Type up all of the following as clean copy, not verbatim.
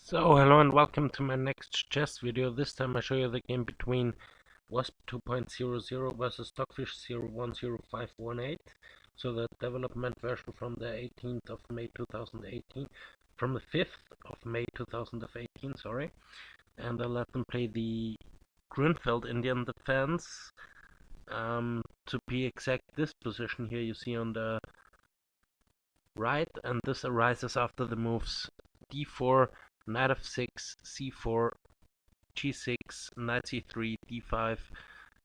So hello and welcome to my next chess video. This time I show you the game between Wasp 2.00 versus Stockfish 010518. So the development version from the 18th of May 2018, from the 5th of May 2018, sorry. And I let them play the Grunfeld Indian defense. To be exact, this position here you see on the right, and this arises after the moves d4, knight f6, c4, g6, knight c3, d5,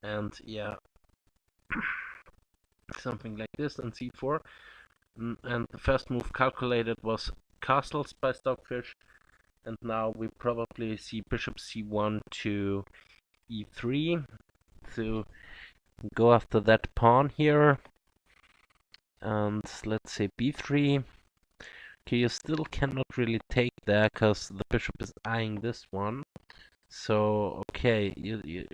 and yeah, something like this, and c4. And the first move calculated was castles by Stockfish, and now we probably see bishop c1 to e3 to go after that pawn here, and let's say b3. Okay, you still cannot really take that because the bishop is eyeing this one. So, okay, you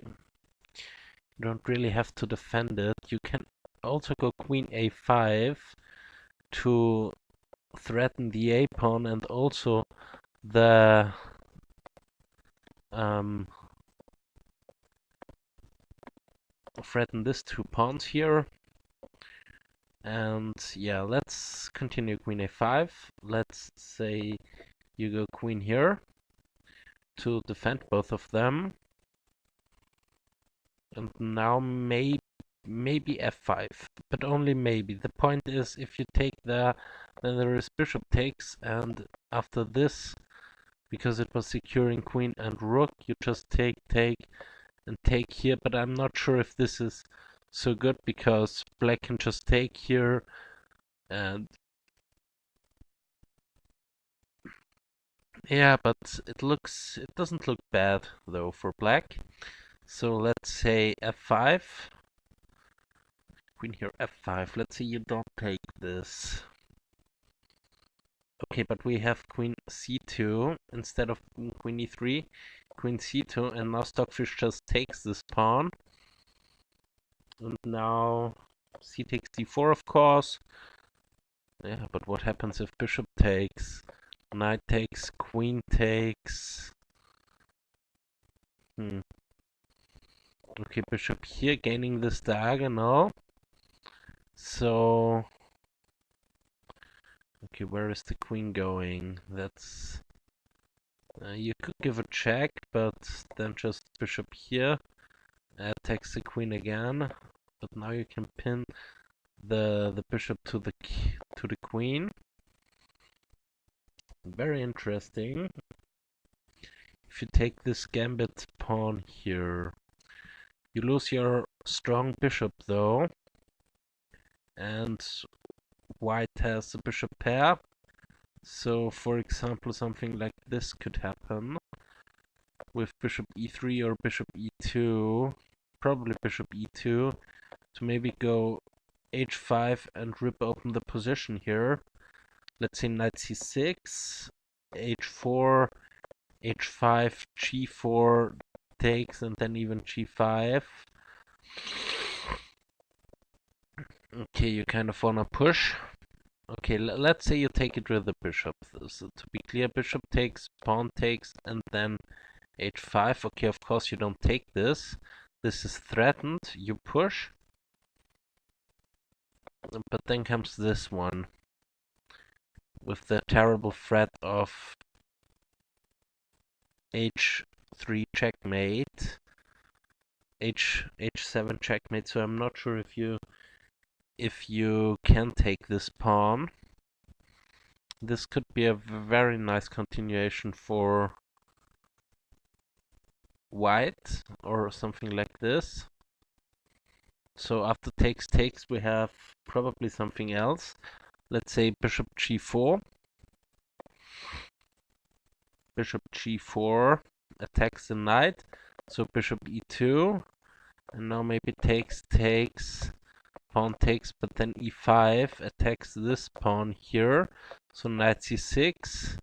don't really have to defend it. You can also go queen a5 to threaten the a pawn and also the threaten these two pawns here. And yeah, let's continue queen a5. Let's say you go queen here to defend both of them. And now maybe f5, but only maybe. The point is, if you take there, then there is bishop takes, and after this, because it was securing queen and rook, you just take, and take here, but I'm not sure if this is so good, because black can just take here, and yeah, but it doesn't look bad, though, for black. So let's say f5. Queen here, f5. Let's say you don't take this. Okay, but we have queen c2 instead of queen e3, queen c2, and now Stockfish just takes this pawn. And now c takes d4, of course. Yeah, but what happens if bishop takes? Knight takes, queen takes. Okay, bishop here, gaining this diagonal. So, okay, where is the queen going? That's... you could give a check, but then just bishop here. Attacks the queen again. But now you can pin the bishop to the queen. Very interesting. If you take this gambit pawn here, you lose your strong bishop though, and white has a bishop pair. So, for example, something like this could happen with bishop e3 or bishop e2, probably bishop e2, to maybe go h5 and rip open the position here. Let's say knight c6, h4, h5, g4 takes, and then even g5. Okay, you kind of wanna push. Okay, let's say you take it with the bishop. So to be clear, bishop takes, pawn takes, and then h5. Okay, of course you don't take this. This is threatened. You push. But then comes this one with the terrible threat of h3 checkmate, h7 checkmate. So I'm not sure if you can take this pawn. This could be a very nice continuation for white or something like this. So after takes takes, we have probably something else. Let's say bishop g4. Bishop g4 attacks the knight. So bishop e2. And now maybe takes, pawn takes, but then e5 attacks this pawn here. So knight c6.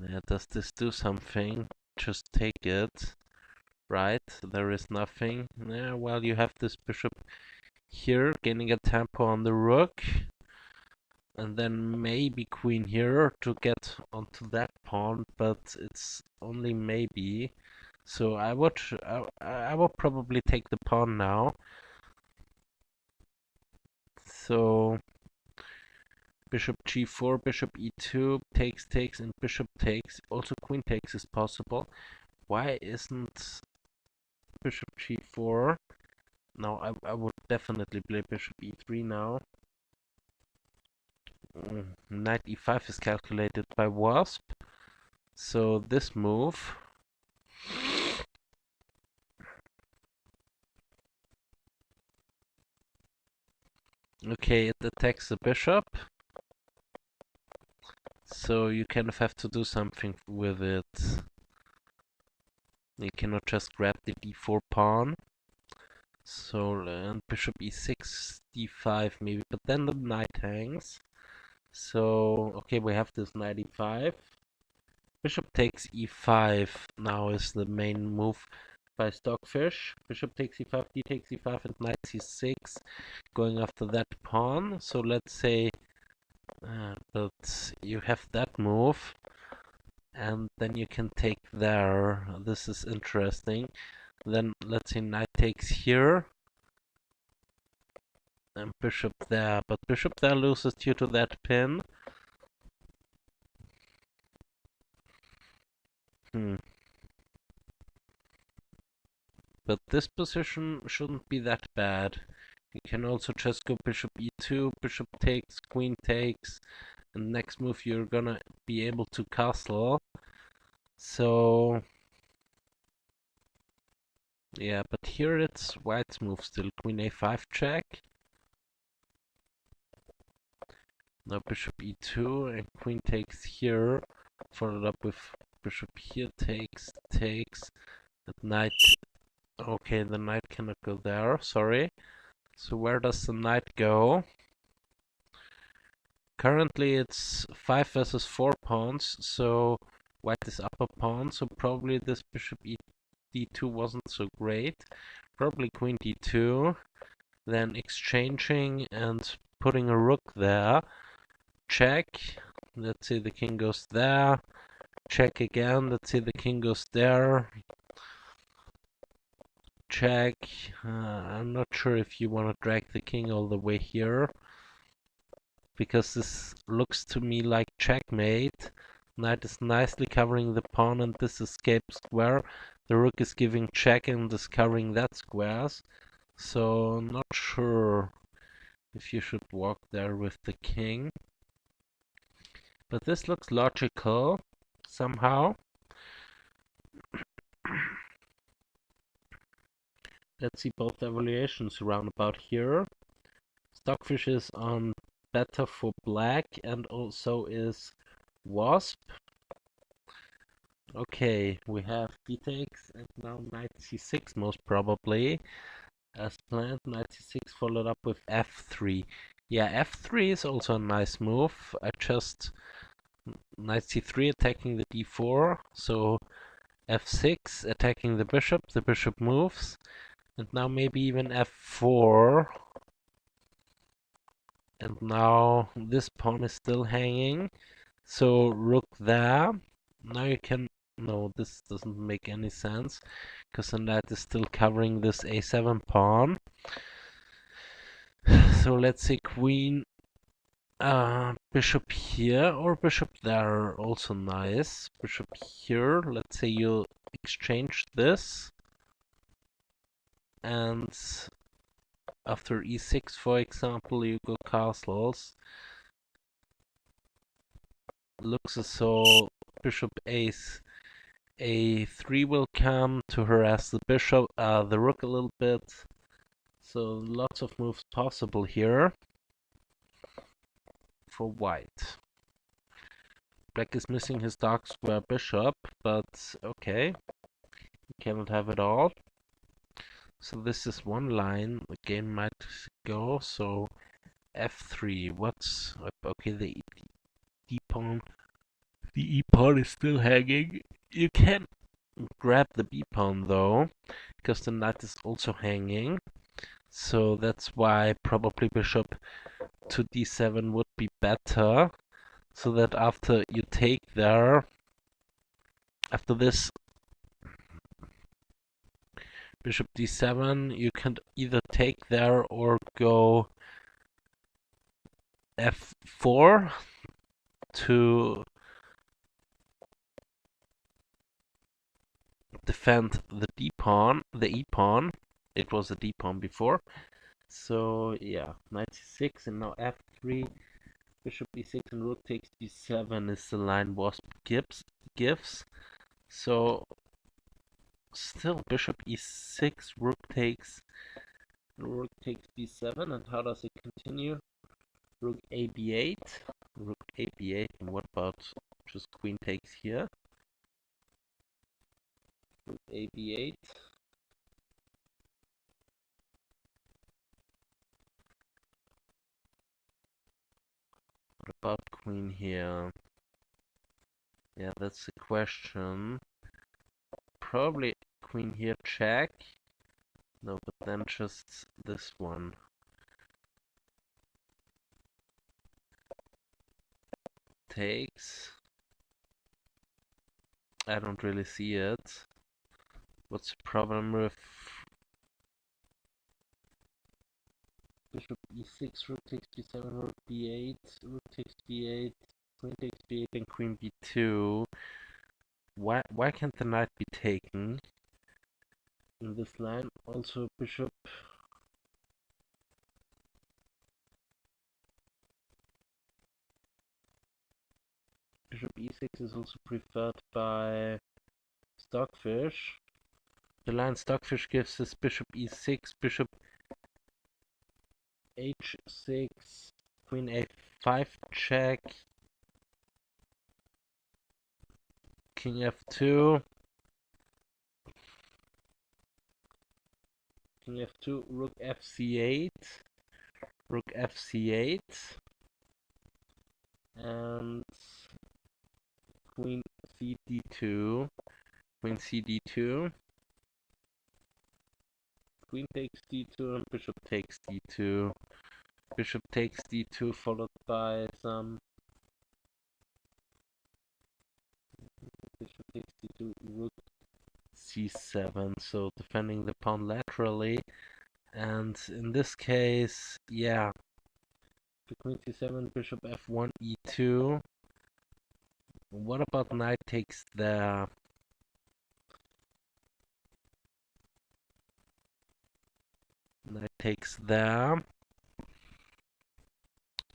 Yeah, does this do something? Just take it. Right, there is nothing. Yeah, well, you have this bishop here, gaining a tempo on the rook. and then maybe queen here to get onto that pawn, but it's only maybe. So I would probably take the pawn now. So bishop g4, bishop e2, takes, and bishop takes. Also queen takes is possible. Why isn't bishop g4? Now I would definitely play bishop e3 now. Knight e5 is calculated by Wasp. So this move. Okay, it attacks the bishop. So you kind of have to do something with it. You cannot just grab the d4 pawn. So and bishop e6, d5 maybe, but then the knight hangs. So okay, we have this knight e5. Bishop takes e5 now is the main move by Stockfish. Bishop takes e5, d takes e5, and knight c6, going after that pawn. So let's say, but you have that move, and then you can take there. This is interesting. Then let's say knight takes here, and bishop there. But bishop there loses due to that pin. But this position shouldn't be that bad. You can also just go bishop e2, bishop takes, queen takes, and next move you're gonna be able to castle. So yeah, but here it's white's move still. Queen a5 check. Now bishop e2 and queen takes here, followed up with bishop here takes, and knight. Okay, the knight cannot go there, sorry. So where does the knight go? Currently it's 5 versus 4 pawns, so white is up a pawn, so probably this bishop d2 wasn't so great. Probably queen d2, then exchanging and putting a rook there. Check, let's say the king goes there. Check again, let's say the king goes there. Check, I'm not sure if you want to drag the king all the way here, because this looks to me like checkmate. Knight is nicely covering the pawn and this escape square. The rook is giving check and is covering that squares. So not sure if you should walk there with the king. But this looks logical somehow. Let's see both evaluations around about here. Stockfish is on better for black and also is Wasp. Okay, we have b takes and now knight c6 most probably. As planned, knight c6 followed up with f3. Yeah, f3 is also a nice move. I just knight c3 attacking the d4, so f6 attacking the bishop moves, and now maybe even f4. And now this pawn is still hanging, so rook there. Now you can... No, this doesn't make any sense, because the knight is still covering this a7 pawn. So let's say queen, bishop here or bishop there, also nice. Bishop here, let's say you exchange this, and after e6, for example, you go castles. Looks as though bishop a3 will come to harass the bishop, the rook a little bit. So lots of moves possible here for white. Black is missing his dark square bishop, but okay, you cannot have it all. So this is one line the game might go. So f3. What's okay? The d pawn, the e pawn is still hanging. You can grab the b pawn though, because the knight is also hanging. So that's why probably bishop to d7 would be better, so that after you take there, after this bishop d7, you can either take there or go f4 to defend the d-pawn, the e-pawn. It was a d-pawn before. So yeah, knight c6 and now f3, bishop e6 and rook takes d7 is the line Wasp gives. So still bishop e6, rook takes b7, and how does it continue? Rook a b8, rook a b8, and what about just queen takes here? Rook a b8. What about queen here? Yeah, that's the question. Probably queen here check. No, but then just this one. Takes. I don't really see it. What's the problem with bishop e6, rook takes b7, rook b8, rook takes b8, queen takes b8, and queen b2? Why can't the knight be taken in this line? Also bishop e6 is also preferred by Stockfish. The line Stockfish gives us bishop e6, bishop h6, queen a5 check, king f2, king f2, rook fc8, rook fc8, and queen cd2, queen cd2, queen takes d2, and bishop takes d2. Bishop takes d2 followed by some bishop takes d2, rook c7, so defending the pawn laterally. And in this case, yeah, queen c7, bishop f1, e2. What about knight takes there? Knight takes there.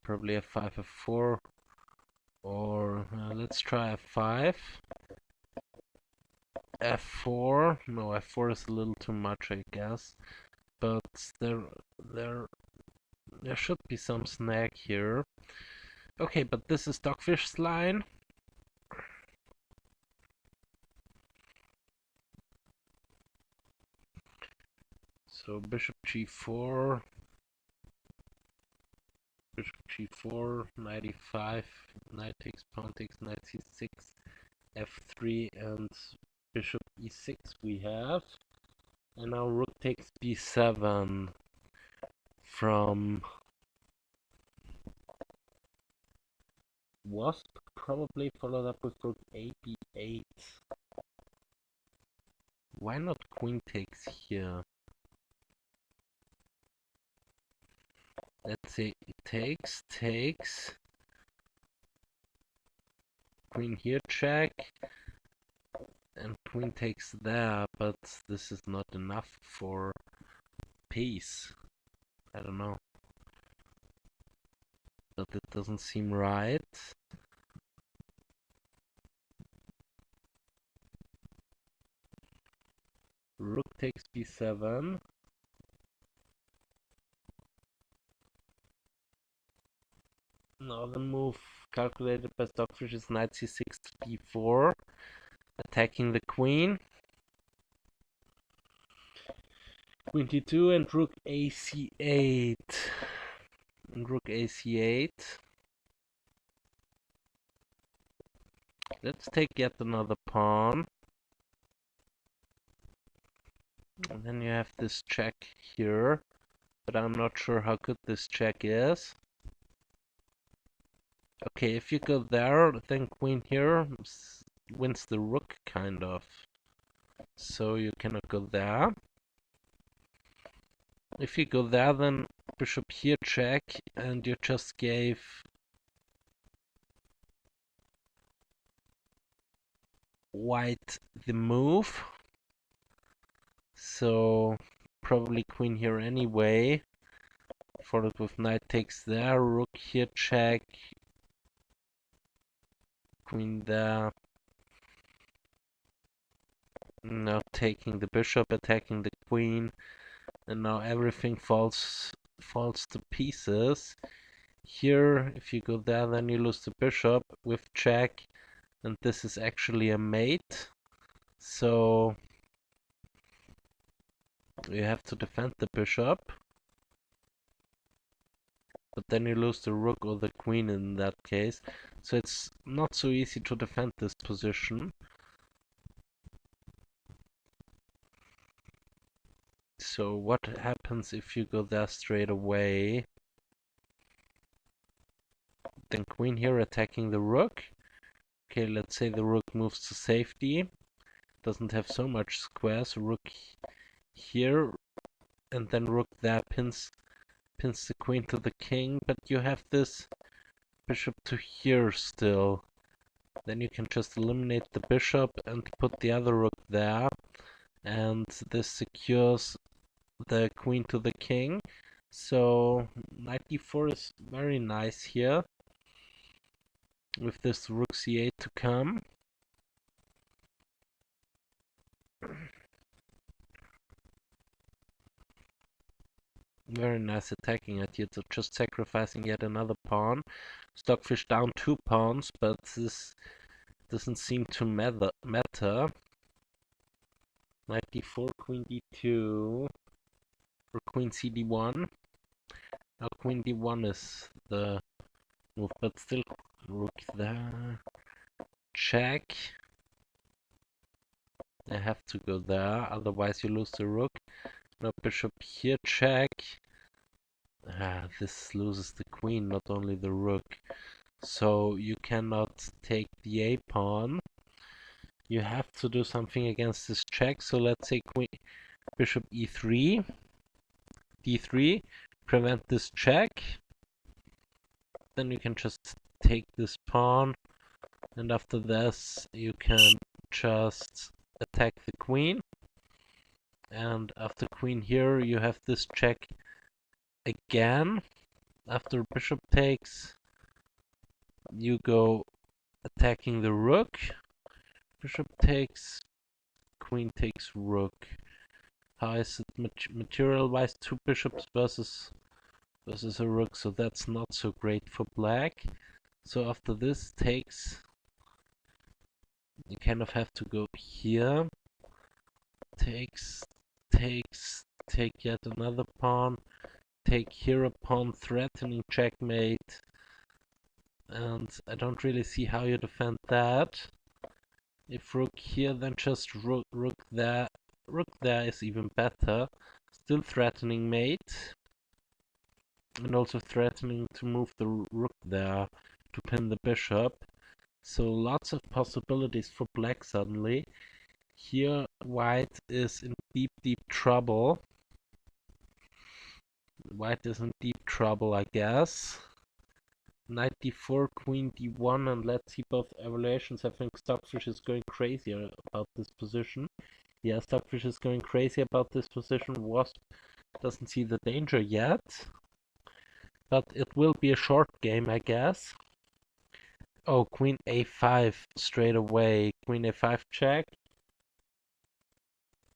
Probably f5, f4, or let's try f5. f4. No, f4 is a little too much, I guess. But there should be some snag here. Okay, but this is Stockfish's line. So bishop g4, bishop g4, knight e5, knight takes, pawn takes, knight c6, f3, and bishop e6 we have. And now rook takes b7 from Wasp, probably followed up with rook a b8. Why not queen takes here? Let's say it takes, queen here check, and queen takes there, but this is not enough for peace. I don't know. But it doesn't seem right. Rook takes b7. Now the move calculated by Stockfish is knight c6 to b4, attacking the queen. Queen d2 and rook ac8. And rook ac8. Let's take yet another pawn. And then you have this check here, but I'm not sure how good this check is. Okay, if you go there, then queen here wins the rook, kind of. So you cannot go there. If you go there, then bishop here check, and you just gave white the move. So probably queen here anyway. Followed with knight takes there, rook here check, queen there. Now taking the bishop, attacking the queen, and now everything falls to pieces. Here, if you go there, then you lose the bishop with check, and this is actually a mate. So you have to defend the bishop, but then you lose the rook or the queen in that case. So it's not so easy to defend this position. So what happens if you go there straight away? Then queen here attacking the rook. Okay, let's say the rook moves to safety. Doesn't have so much squares. Rook here, and then rook there pins the queen to the king. But you have this bishop to here still. Then you can just eliminate the bishop and put the other rook there. And this secures the queen to the king. So knight d4 is very nice here, with this rook c8 to come. Very nice attacking at here, so just sacrificing yet another pawn. Stockfish down 2 pawns, but this doesn't seem to matter. Knight d4, queen d2, or queen cd1. Now queen d1 is the move, but still rook there. Check. I have to go there, otherwise you lose the rook. Now bishop here, check. This loses the queen, not only the rook. So you cannot take the a pawn. You have to do something against this check. So let's say queen, bishop e3, d3, prevent this check. Then you can just take this pawn, and after this you can just attack the queen. And after queen here, you have this check again. After bishop takes, you go attacking the rook. Bishop takes, queen takes rook. How is it material-wise? 2 bishops versus a rook, so that's not so great for black. So after this takes, you kind of have to go here. Takes, take yet another pawn. Take here a pawn, threatening checkmate. And I don't really see how you defend that. If rook here, then just rook there. Rook there is even better. Still threatening mate. And also threatening to move the rook there to pin the bishop. So lots of possibilities for black suddenly. Here white is in deep trouble. White is in deep trouble, I guess. Knight d4, queen d1, and let's see both evaluations. I think Stockfish is going crazy about this position. Yeah, Stockfish is going crazy about this position. Wasp doesn't see the danger yet. But it will be a short game, I guess. Oh, queen a5 straight away. Queen a5 check.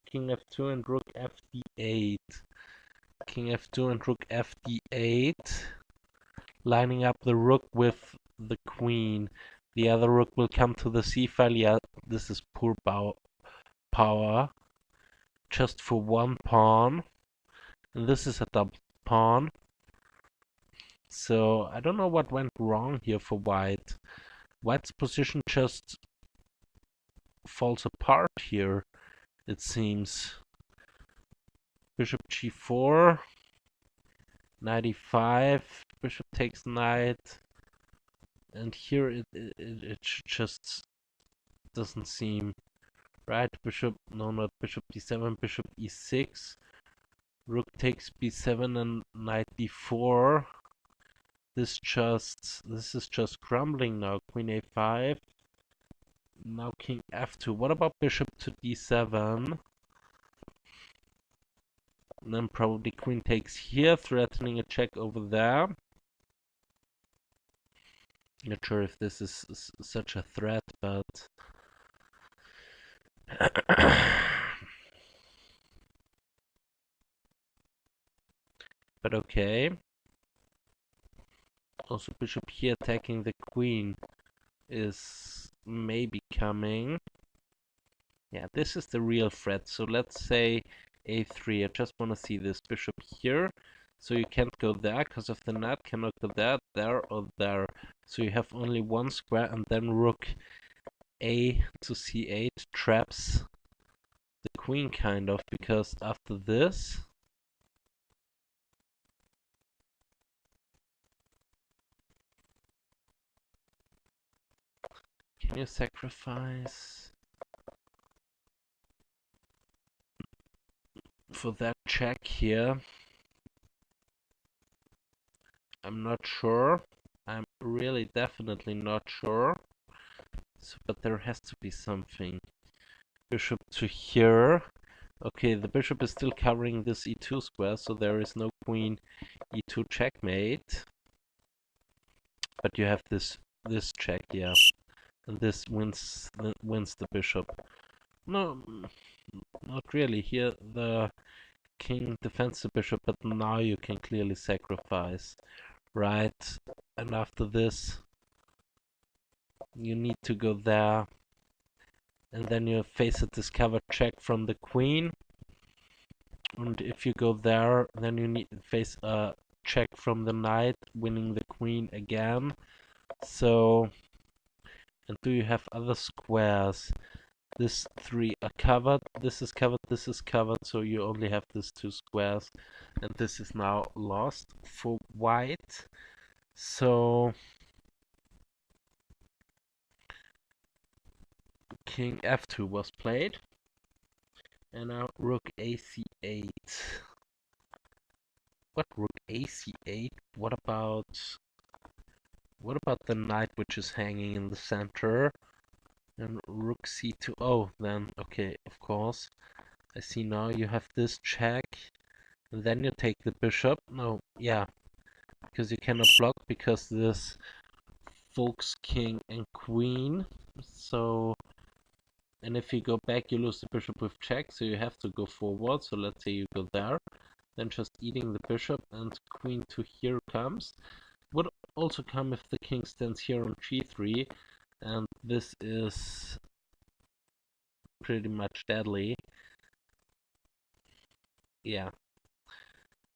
King f2 and rook fd8. King f2 and rook fd8. Lining up the rook with the queen. The other rook will come to the c file. Yeah, this is poor power. Just for one pawn. And this is a double pawn. So I don't know what went wrong here for white. White's position just falls apart here, it seems. Bishop g4, knight e5, bishop takes knight, And here it just doesn't seem right. Bishop, no, not bishop d7, bishop e6. Rook takes b7 and knight d4. This is just crumbling now. Queen a5. Now king f2. What about bishop to d7? And then probably queen takes here, threatening a check over there. Not sure if this is such a threat, but but okay. Also, bishop here attacking the queen is maybe coming. Yeah, this is the real threat. So let's say a3. I just want to see this bishop here. So you can't go there because of the knight, cannot go there, or there. So you have only one square, and then rook a to c8 traps the queen kind of, because after this can you sacrifice for that check here? I'm not sure. I'm really definitely not sure. So, but there has to be something. Bishop to here. Okay, the bishop is still covering this e2 square, so there is no queen e2 checkmate. But you have this check, yeah. And this wins the bishop. No, not really. Here the king defends the bishop, but now you can clearly sacrifice, right? And after this, you need to go there, and then you face a discovered check from the queen. And if you go there, then you need to face a check from the knight, winning the queen again. So, and do you have other squares? This 3 are covered, this is covered, this is covered, so you only have these 2 squares, and this is now lost for white. So king f2 was played, and now rook ac8. What, rook ac8? What about the knight which is hanging in the center? And rook c2. Oh, then okay, of course. I see now you have this check, and then you take the bishop. No, yeah, because you cannot block because this folks king and queen. So, and if you go back, you lose the bishop with check, so you have to go forward. So let's say you go there, then just eating the bishop, and queen to here comes. Would also come if the king stands here on g3, and this is pretty much deadly. Yeah,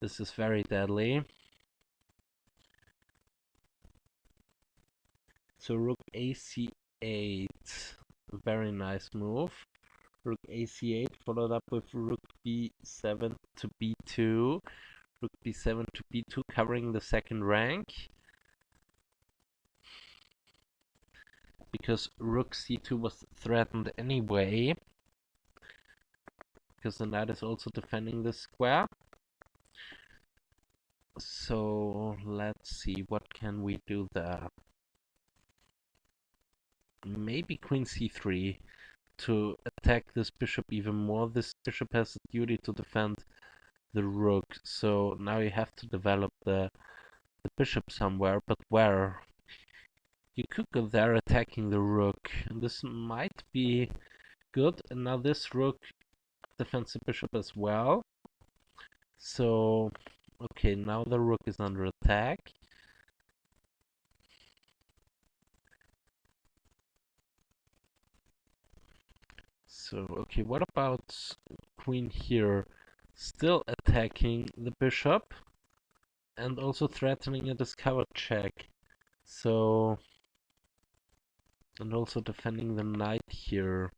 this is very deadly. So rook ac8, very nice move. Rook ac8 followed up with rook b7 to b2. Rook b7 to b2, covering the second rank. Because rook c2 was threatened anyway. Because the knight is also defending this square. So let's see, what can we do there? Maybe queen c3 to attack this bishop even more. This bishop has a duty to defend the rook, so now you have to develop the bishop somewhere, but where? You could go there attacking the rook, and this might be good. And now this rook defends the bishop as well. So, okay, now the rook is under attack. So, okay, what about queen here? Still attacking the bishop and also threatening a discovered check. So, and also defending the knight here.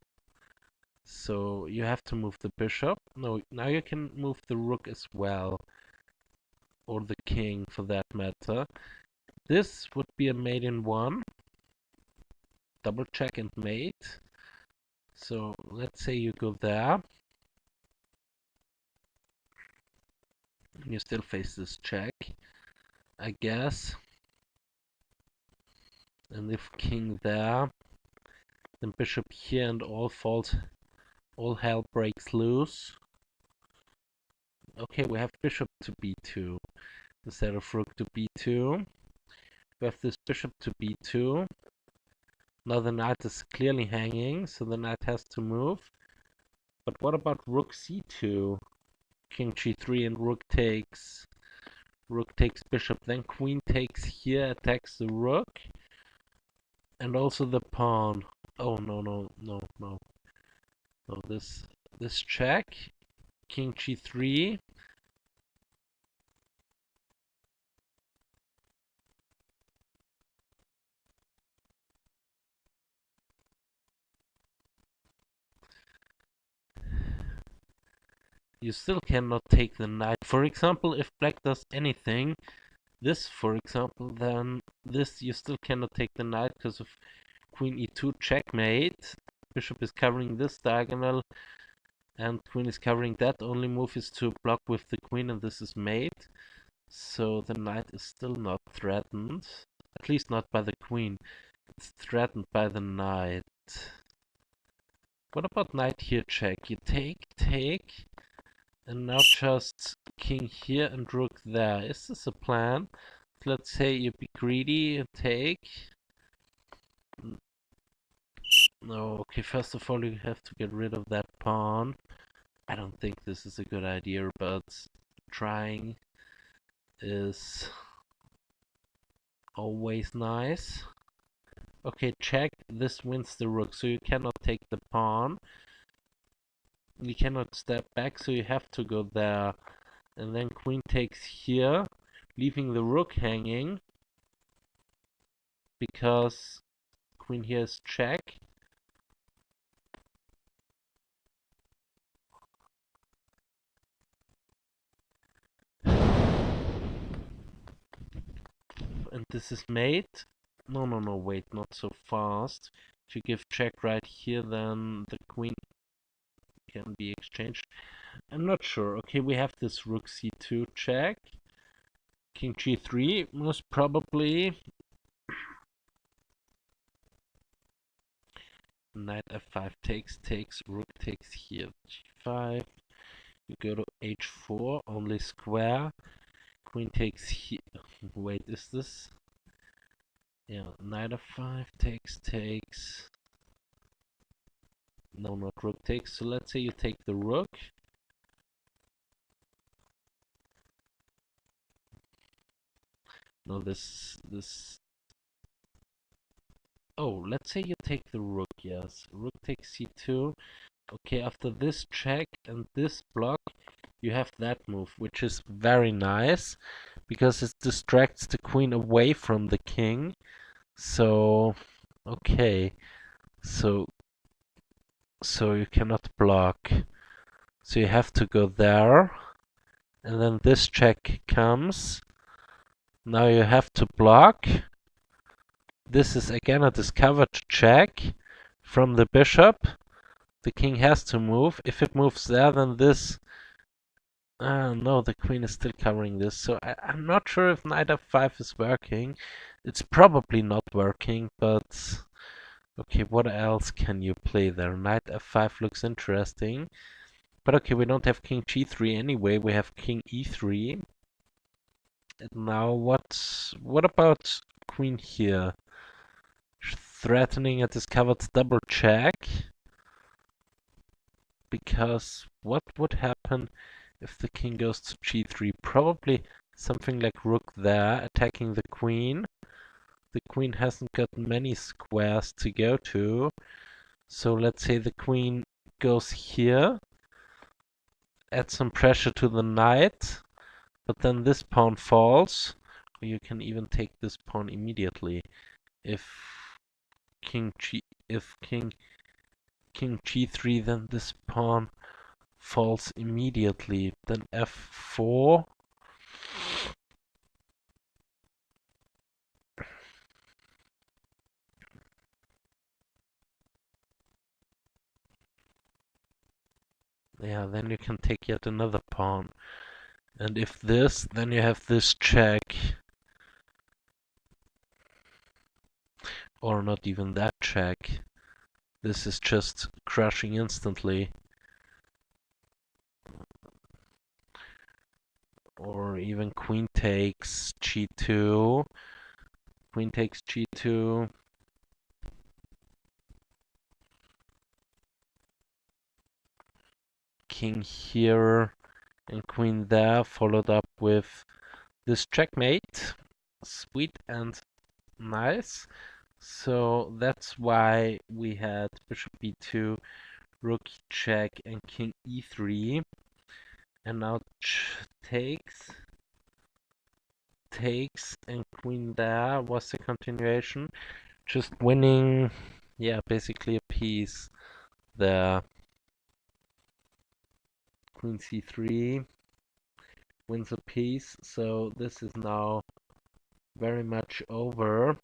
So you have to move the bishop. No, now you can move the rook as well. Or the king for that matter. this would be a mate in one. Double check and mate. So let's say you go there. And you still face this check, I guess. And if king there, then bishop here and all hell breaks loose. Okay, we have bishop to b2 instead of rook to b2. We have this bishop to b2. Now the knight is clearly hanging, so the knight has to move. But what about rook c2? King g3 and rook takes. Rook takes bishop, then queen takes here, attacks the rook. And also the pawn. Oh, no. No, this check. King g3. You still cannot take the knight. For example, if black does anything, this for example, then this you still cannot take the knight because of queen e2 checkmate. Bishop is covering this diagonal and queen is covering that. Only move is to block with the queen and this is mate. So the knight is still not threatened. At least not by the queen. It's threatened by the knight. What about knight here check? You take, and now just king here and rook there. Is this a plan? Let's say you be greedy and take. No, okay, first of all you have to get rid of that pawn. I don't think this is a good idea, but trying is always nice. Okay, check. This wins the rook, so you cannot take the pawn. You cannot step back, so you have to go there. And then queen takes here, leaving the rook hanging. Because queen here is check. And this is mate. No, wait, not so fast. If you give check right here, then the queen can be exchanged. I'm not sure. Okay, we have this rook c2 check. King g3, most probably. Knight f5 takes, rook takes here, g5. You go to h4, only square. Queen takes here. Wait, is this? Yeah, knight f5 takes. No, not rook takes. So let's say you take the rook. No, this. Oh, let's say you take the rook, yes. Rook takes c2. Okay, after this check and this block, you have that move, which is very nice, because it distracts the queen away from the king. So, okay. So you cannot block. So you have to go there. And then this check comes. Now you have to block. This is again a discovered check from the bishop. The king has to move. If it moves there, then this... no, the queen is still covering this. So I'm not sure if knight f5 is working. It's probably not working, but... Okay, what else can you play there? Knight f5 looks interesting. But okay, we don't have king g3 anyway. We have king e3. And now what about queen here? Threatening a discovered double check. Because what would happen if the king goes to g3? Probably something like rook there, attacking the queen. The queen hasn't got many squares to go to. So let's say the queen goes here. Add some pressure to the knight. But then this pawn falls. Or you can even take this pawn immediately. If king g3, then this pawn falls immediately. Then f4. Yeah, then you can take yet another pawn. And if this, then you have this check. Or not even that check. This is just crushing instantly. Or even queen takes g2. Queen takes g2. King here and queen there, followed up with this checkmate. Sweet and nice. So that's why we had bishop b2, rook check, and king e3. And now takes, and queen there was the continuation. Just winning, yeah, basically a piece there. Queen c3 wins a piece, so this is now very much over.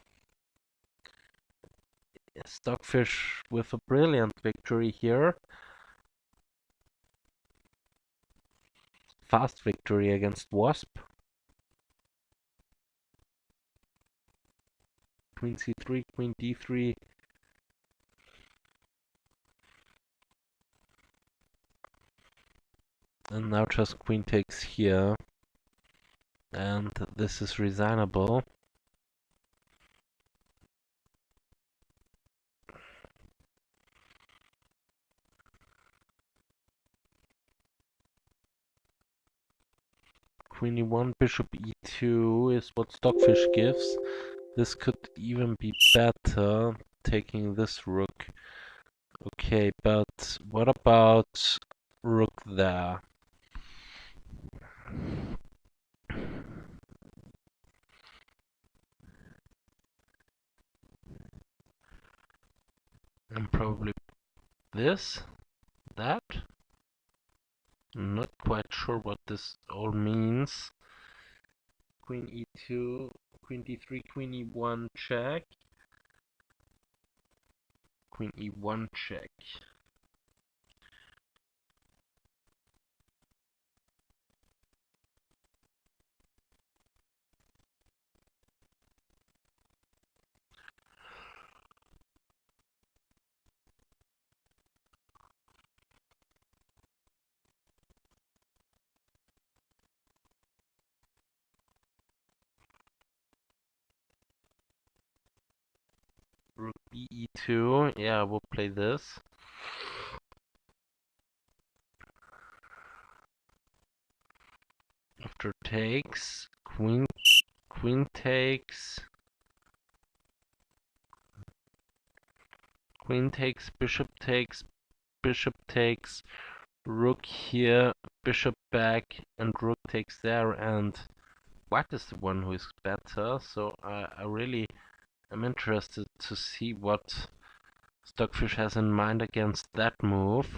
Stockfish with a brilliant victory here. Fast victory against Wasp. Queen c3, queen d3. And now just queen takes here. And this is resignable. Queen e1, bishop e2 is what Stockfish gives. This could even be better, taking this rook. Okay, but what about rook there? And probably this, that. Not quite sure what this all means. Queen e2, queen d3, queen e1 check. Queen e1 check. Rook b e2, yeah, we'll play this. After takes, queen takes, queen takes, bishop takes, rook here, bishop back, and rook takes there, and white is the one who is better, so I really am interested to see what Stockfish has in mind against that move.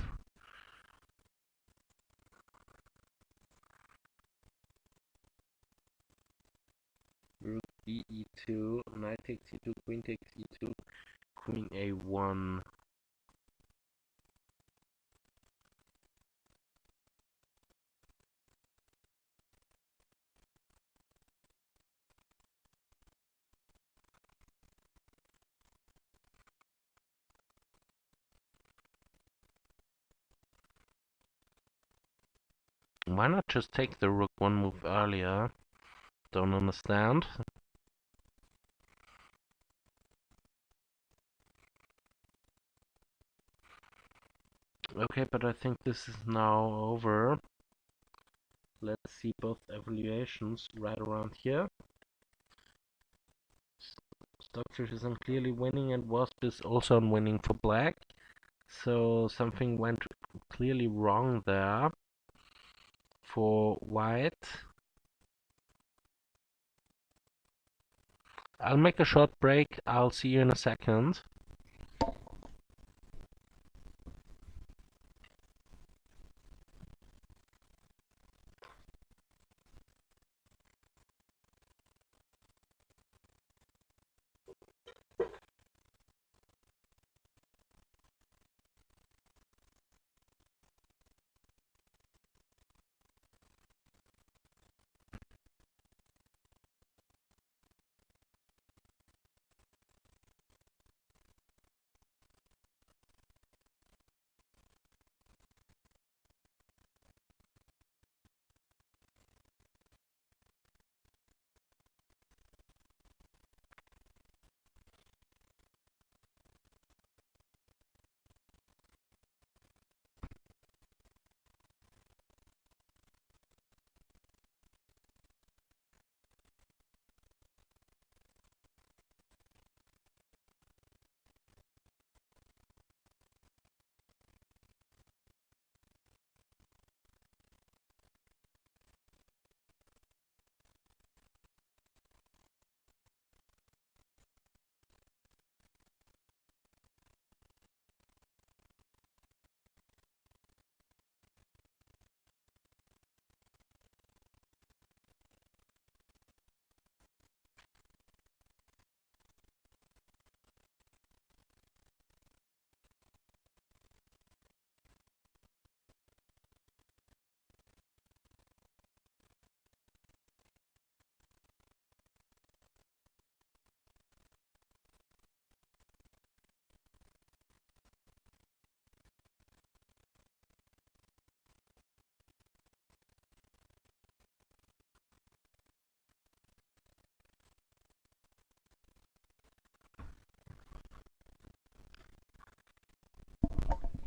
Rook b e2, knight takes e2, queen takes e2, queen a1. Why not just take the rook one move earlier? Don't understand. Okay, but I think this is now over. Let's see both evaluations right around here. Stockfish is clearly winning and Wasp is also on winning for black. So something went clearly wrong there for white. I'll make a short break. I'll see you in a second.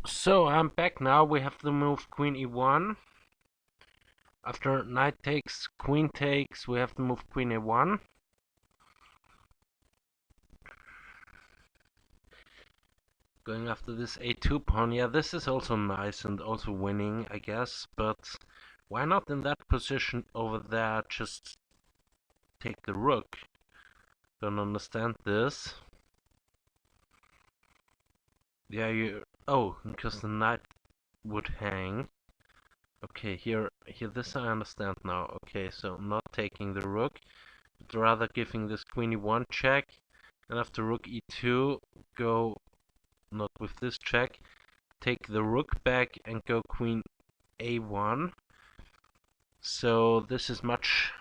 So I'm back now. We have to move queen e1. After knight takes, queen takes, we have to move queen a1. Going after this a2 pawn. Yeah, this is also nice and also winning, I guess. But why not in that position over there just take the rook? Don't understand this. Yeah, you... Oh, because the knight would hang. Okay, here, this I understand now. Okay, so not taking the rook, but rather giving this queen e1 check, and after rook e2, go not with this check, take the rook back and go queen a1. So this is much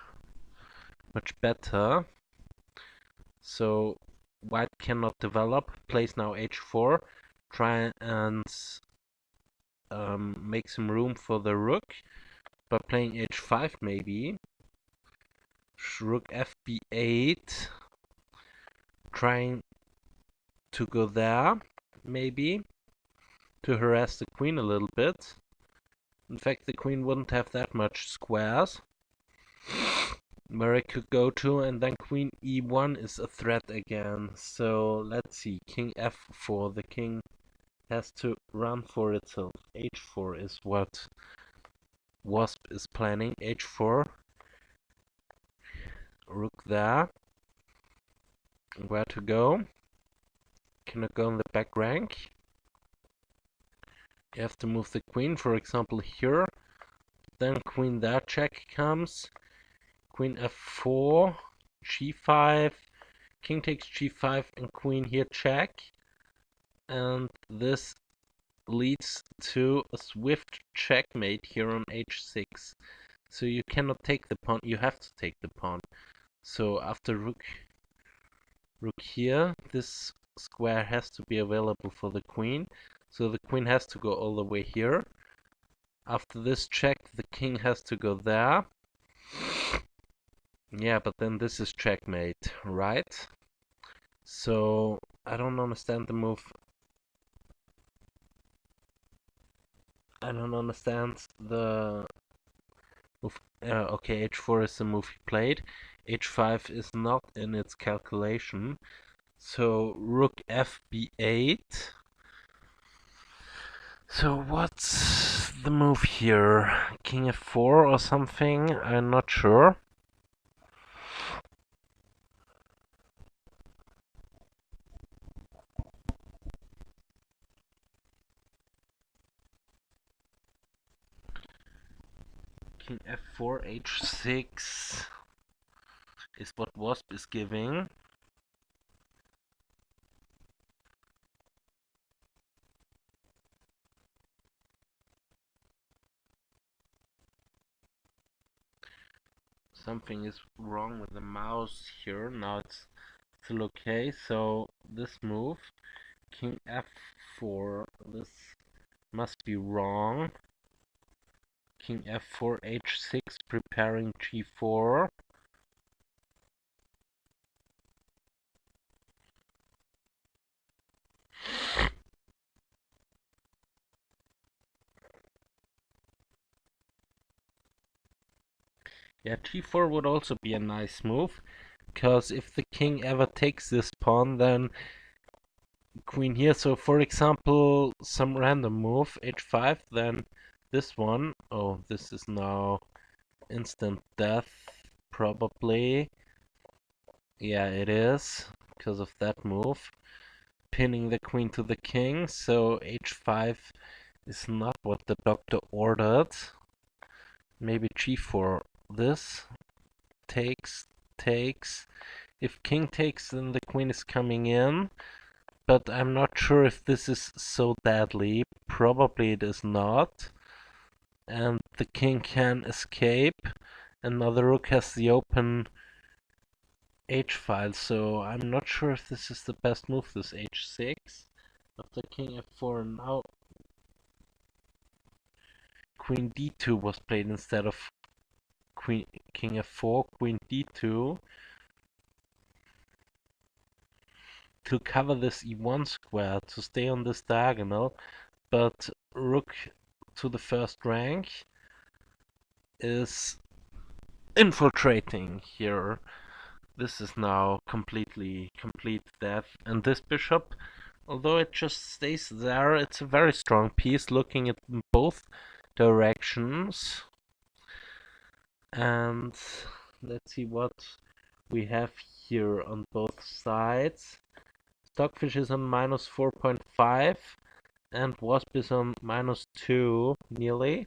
better. So white cannot develop. Plays now h4. Try and make some room for the rook by playing h5 maybe. Rook fb8. Trying to go there maybe to harass the queen a little bit. In fact, the queen wouldn't have that much squares where it could go to, and then queen e1 is a threat again. So let's see, king f4, the king has to run for itself. h4 is what Wasp is planning. h4, rook there. Where to go? Can I go in the back rank? You have to move the queen, for example, here. Then queen there check comes. Queen f4, g5, king takes g5, and queen here check. And this leads to a swift checkmate here on h6. So you cannot take the pawn, you have to take the pawn. So after rook here, this square has to be available for the queen. So the queen has to go all the way here. After this check, the king has to go there. Yeah, but then this is checkmate, right? So I don't understand the move. I don't understand the move. Okay, h4 is the move he played. h5 is not in its calculation. So rook fb8. So what's the move here? King f4 or something? I'm not sure. King f4, h6 is what Wasp is giving. Something is wrong with the mouse here. Now it's still okay. So this move, king f4, this must be wrong. King f4, h6, preparing g4. Yeah, g4 would also be a nice move, because if the king ever takes this pawn, then queen here. So for example, some random move, h5, then this one. Oh, this is now instant death, probably. Yeah, it is, because of that move. Pinning the queen to the king, so h5 is not what the doctor ordered. Maybe g4. This takes. If king takes, then the queen is coming in. But I'm not sure if this is so deadly. Probably it is not. And the king can escape. And now the rook has the open h-file, so I'm not sure if this is the best move, this h6. After king f4, now queen d2 was played instead of king f4, queen d2. To cover this e1 square, to stay on this diagonal. but rook to the first rank is infiltrating here. This is now complete death, and this bishop, although it just stays there, it's a very strong piece looking at both directions. And let's see what we have here on both sides. Stockfish is on minus 4.5 and Wasp is on minus 2 nearly,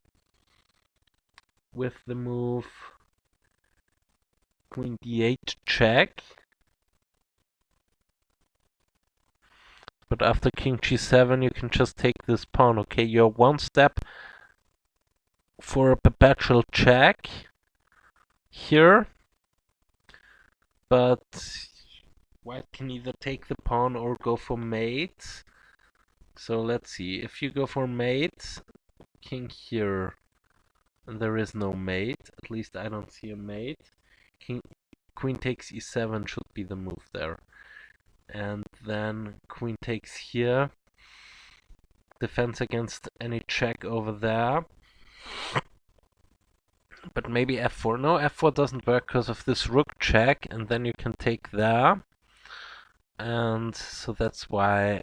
with the move Queen d8 check. But after King g7 you can just take this pawn. Okay, you're one step for a perpetual check here, but white can either take the pawn or go for mate. So let's see, if you go for mate, king here, and there is no mate, at least I don't see a mate. Queen takes e7 should be the move there. And then queen takes here, defense against any check over there. But maybe f4. No, f4 doesn't work because of this rook check, and then you can take there. And so that's why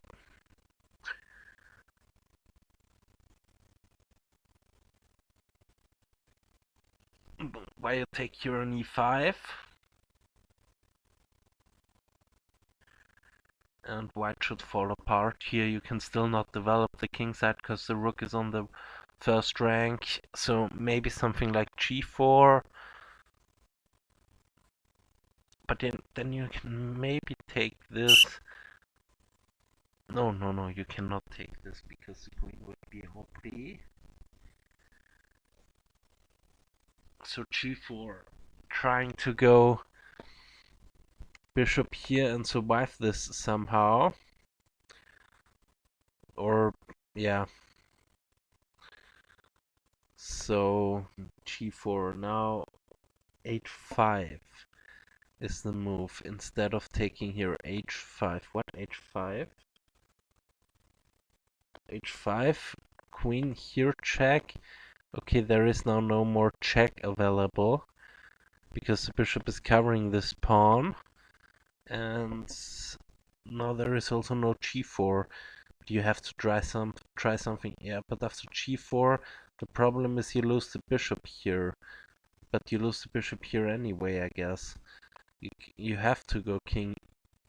you take here on e5. And white should fall apart. Here you can still not develop the king side because the rook is on the first rank. So maybe something like g4. But then you can maybe take this. No, you cannot take this because the queen would be repris. So g4, trying to go bishop here and survive this somehow. Or, yeah. So g4, now h5 is the move, instead of taking here h5. What, h5? h5, queen here check. Okay, there is now no more check available because the bishop is covering this pawn. And now there is also no g4. You have to try something. Yeah, but after g4, the problem is you lose the bishop here. But you lose the bishop here anyway, I guess. You have to go king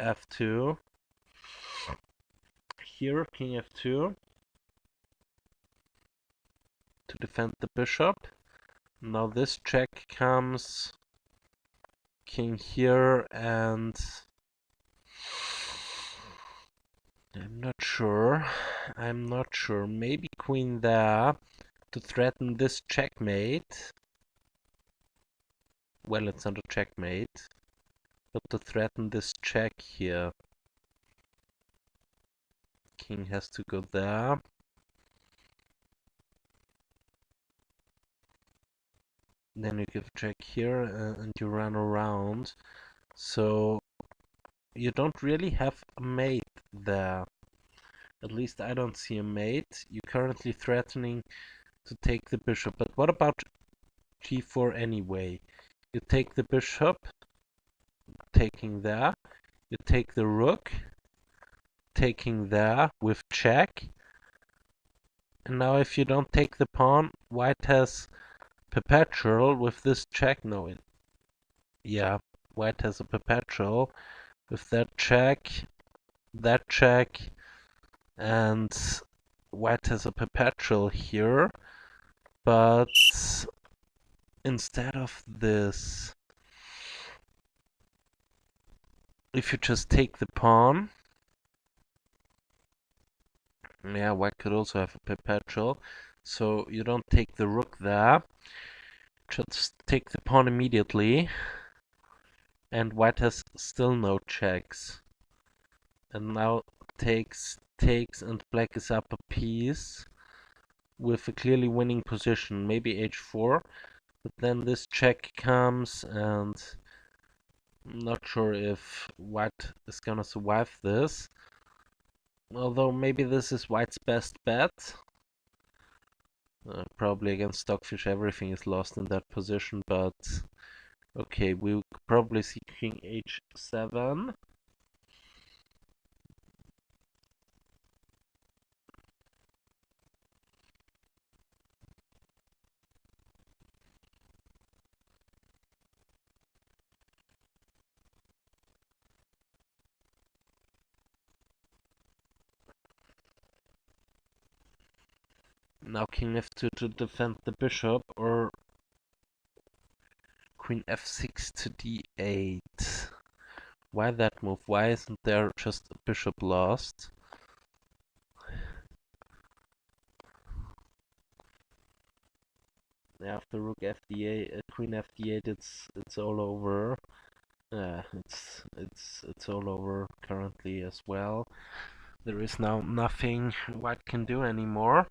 f2. Here, king f2. To defend the bishop. Now this check comes. King here, and I'm not sure. Maybe queen there to threaten this checkmate. Well, it's not a checkmate, but to threaten this check here. King has to go there. Then you give a check here and you run around. So you don't really have a mate there. At least I don't see a mate. You're currently threatening to take the bishop. But what about g4 anyway? You take the bishop, taking there. You take the rook, taking there with check. And now if you don't take the pawn, white has perpetual with this check. No, yeah, white has a perpetual with that check, and white has a perpetual here. But instead of this, if you just take the pawn, yeah, white could also have a perpetual. So you don't take the rook there, just take the pawn immediately. And white has still no checks. And now takes, and black is up a piece with a clearly winning position. Maybe h4, but then this check comes, and I'm not sure if white is gonna survive this. Although maybe this is white's best bet. Probably against Stockfish everything is lost in that position, but okay, we'll probably see King H7. Now King F2 to defend the bishop, or Queen F6 to D8. Why that move? Why isn't there just a bishop lost? After Rook FD8, Queen FD8, it's all over. It's all over currently as well. There is now nothing White can do anymore.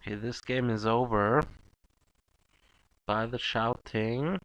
Okay, this game is over by the shouting.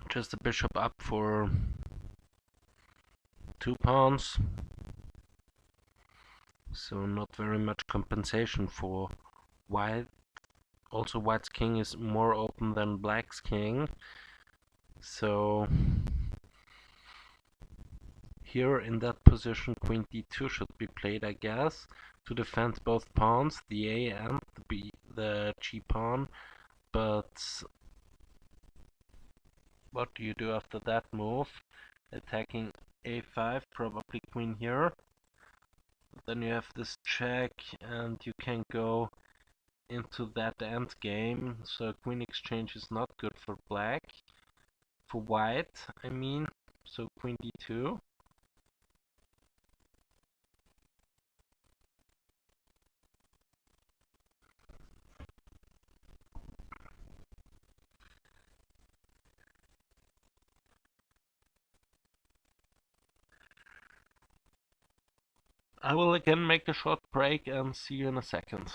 Just a bishop up for 2 pawns. So not very much compensation for White. Also White's king is more open than Black's king. So here in that position Queen D2 should be played, I guess, to defend both pawns, the A and the B, the G pawn. But what do you do after that move? Attacking A5, probably queen here. Then you have this check and you can go into that endgame. So queen exchange is not good for black. For white, I mean. So queen d2. I will again make a short break and see you in a second.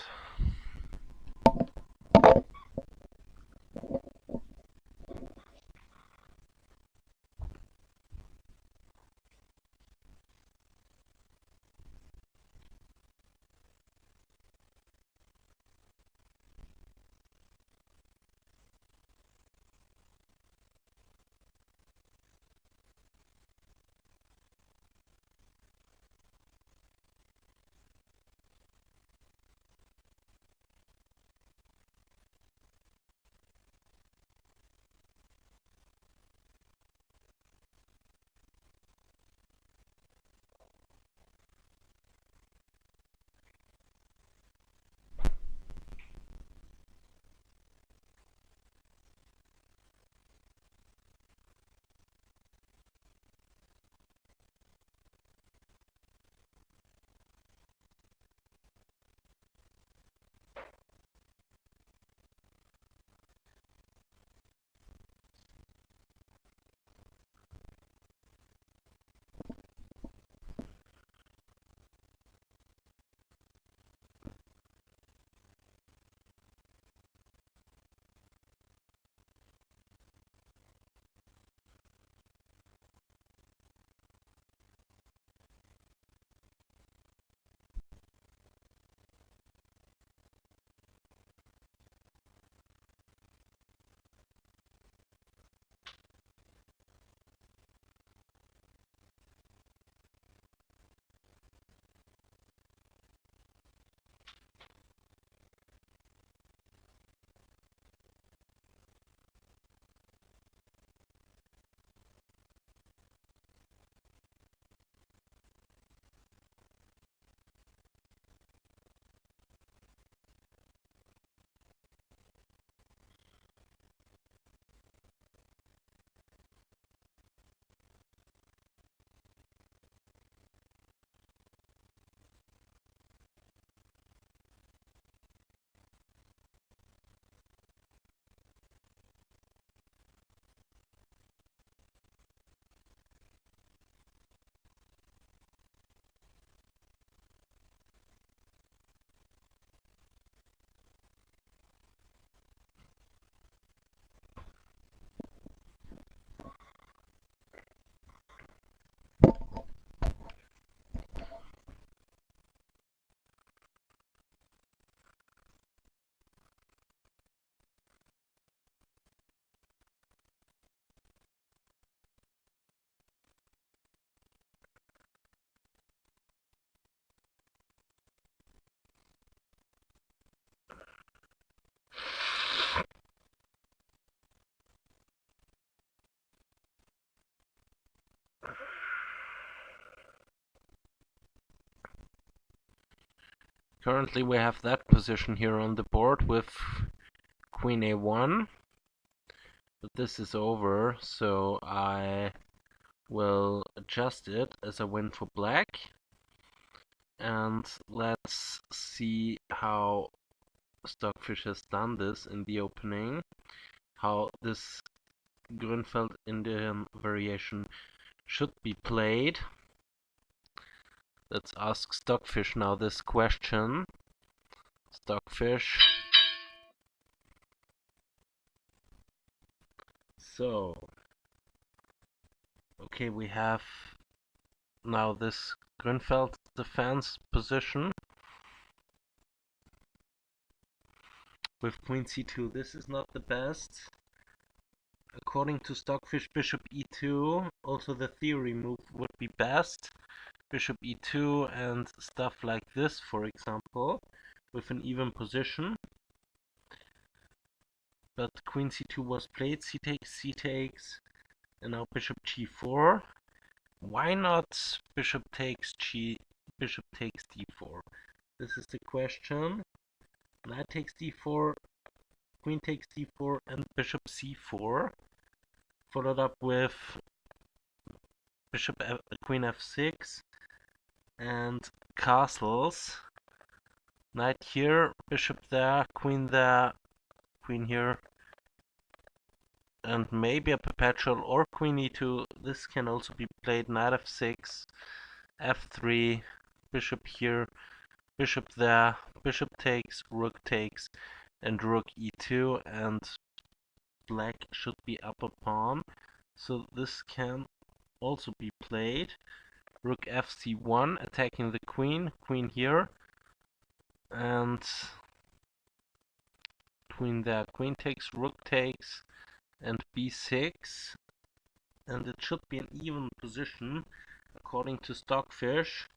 Currently we have that position here on the board with Queen A1, but this is over, so I will adjust it as a win for black. And let's see how Stockfish has done this in the opening, how this Grünfeld Indian variation should be played. Let's ask Stockfish now this question. Stockfish. So, okay, we have now this Grünfeld defense position with Queen C2. This is not the best. According to Stockfish, Bishop E2, also the theory move would be best. Bishop E2 and stuff like this, for example, with an even position. But Queen C2 was played, C takes, and now Bishop G4. Why not Bishop takes D4? This is the question. Knight takes D4, Queen takes D4, and Bishop C4. Followed up with Queen F6 and castles. Knight here, Bishop there, Queen here, and maybe a perpetual or Queen E2. This can also be played. Knight F6, F3, Bishop here, Bishop there, Bishop takes, Rook takes, and Rook E2, and Black should be upper pawn. So this can also be played. Rook FC1, attacking the Queen, Queen here, and Queen there, Queen takes, Rook takes, and B6, and it should be an even position according to Stockfish.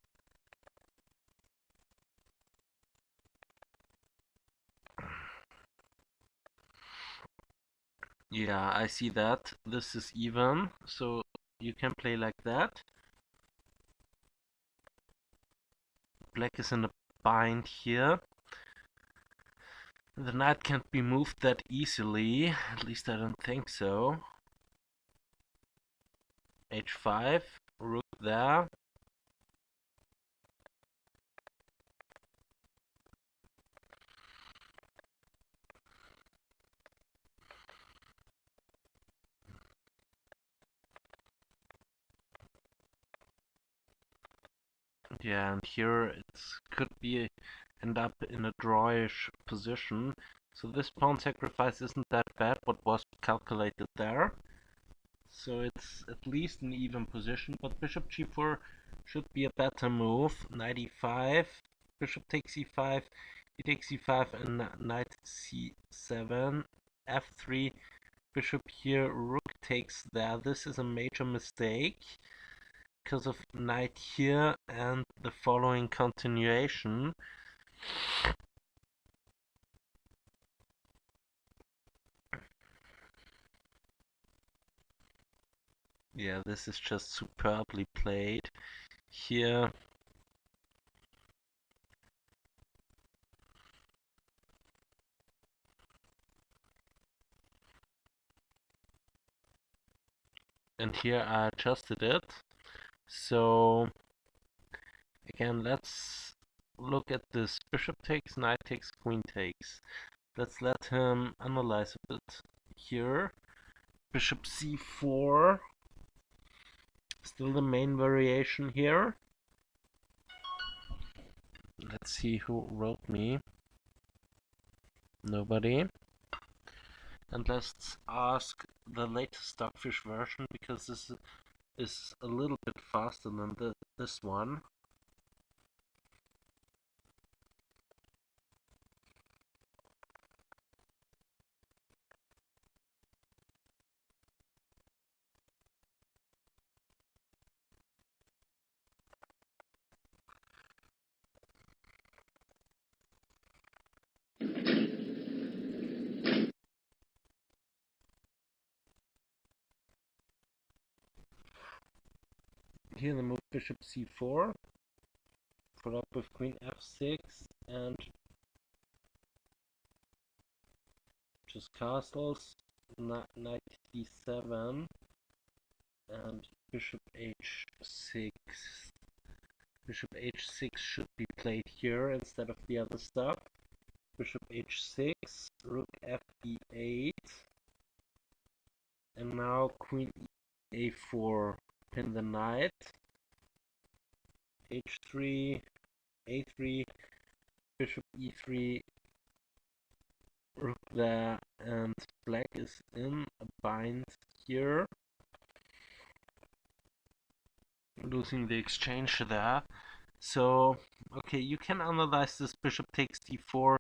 Yeah, I see that. This is even, so you can play like that. Black is in a bind here. The knight can't be moved that easily, at least I don't think so. H5, Rook there. Yeah, and here it could be end up in a drawish position. So this pawn sacrifice isn't that bad, what was calculated there. So it's at least an even position, but Bishop G4 should be a better move. Knight E5, Bishop takes E5, he takes E5, and Knight C7, F3, Bishop here, Rook takes there. This is a major mistake because of Knight here and the following continuation. Yeah, this is just superbly played. Here, and here I adjusted it. So again, let's look at this. Bishop takes, knight takes, queen takes. Let's let him analyze a bit here. Bishop c4, still the main variation here. Let's see who wrote me. Nobody. And let's ask the latest Stockfish version, because this is a little bit faster than this one. Here the move Bishop c4, Follow up with queen f6 and just castles, knight d7 and bishop h6. Bishop h6 should be played here instead of the other stuff. Bishop h6, rook fe8, and now queen a4, pin the knight, h3, a3, bishop e3, rook there, and black is in a bind here, losing the exchange there. So, okay, you can analyze this bishop takes d4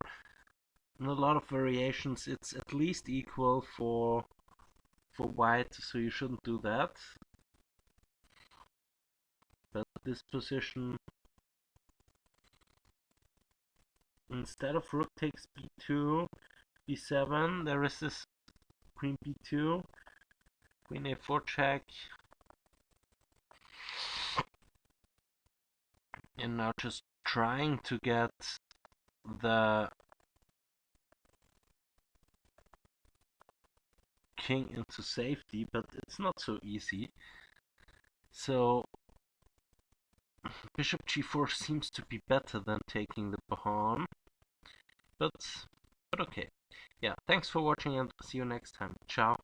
in a lot of variations. It's at least equal for white, so you shouldn't do that. But this position, instead of rook takes b2, b7, there is this queen b2, queen a4 check, and now just trying to get the king into safety, but it's not so easy. So bishop g4 seems to be better than taking the pawn, but okay. Yeah, thanks for watching and see you next time. Ciao.